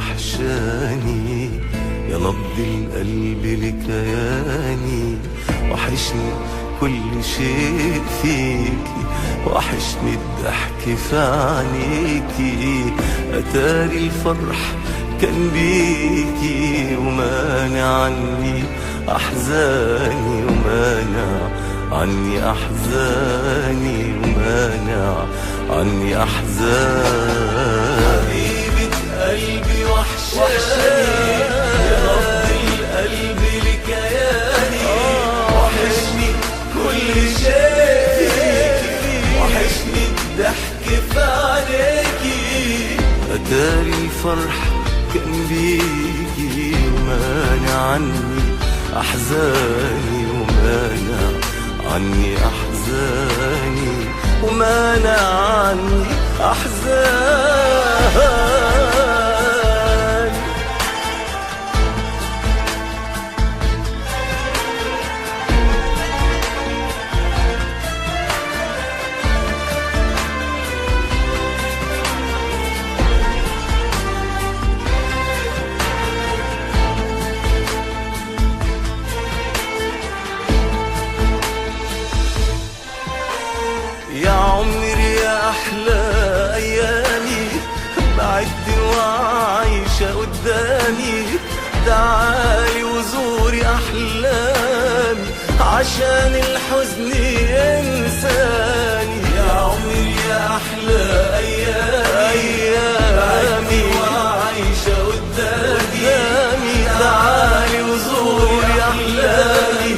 وحشاني، يا نبض القلب لكياني. وحشني كل شيء فيكي، وحشني الضحك في عينيكي. أتاري الفرح كان بيكي، ومانع عني أحزاني، ومانع عني أحزاني، ومانع عني أحزاني. حبيبة قلبي وحشاني، يا نبض القلب لكياني. وحشني كل شيء فيكي، وحشني الضحك في عينيكي. أتاري الفرح كان بيكي، ومانع عني أحزاني، ومانع عني أحزاني، ومانع عني أحزاني. يا عمري يا أحلى أيامي، بعد وعايشة قدامي. تعالي وزوري أحلامي، عشان الحزن ينساني. يا عمري يا أحلى أيامي، وعايشة قدامي. تعالي وزوري أحلامي،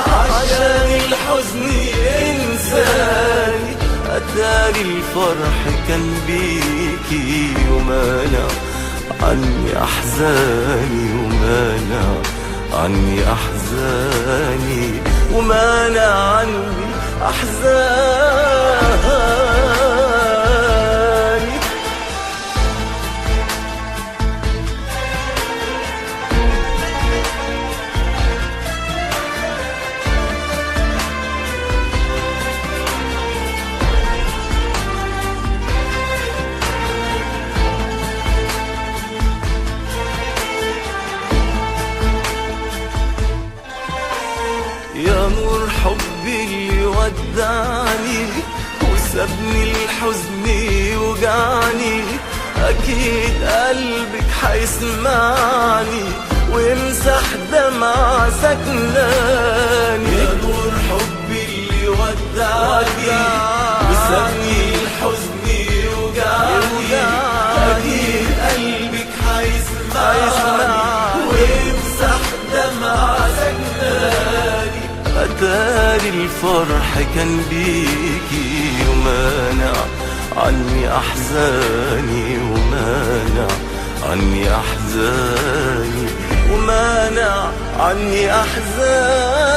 عشان الحزن ينساني. أتاري الفرح كان بيكي، ومانع عني أحزاني، ومانع عني أحزاني، ومانع عني أحزاني. يا نور حبي اللي ودعني، وسابني الحزن يوجعني. أكيد قلبك حيسمعني، ويمسح دمع سكناني. يا نور حبي اللي ودعني، وسابني الحزن يوجعني. أكيد قلبك حيسمعني، ويمسح دمع سكناني. أتاري الفرح كان بيكي، ومانع عني أحزاني، ومانع عني أحزاني، ومانع عني أحزاني.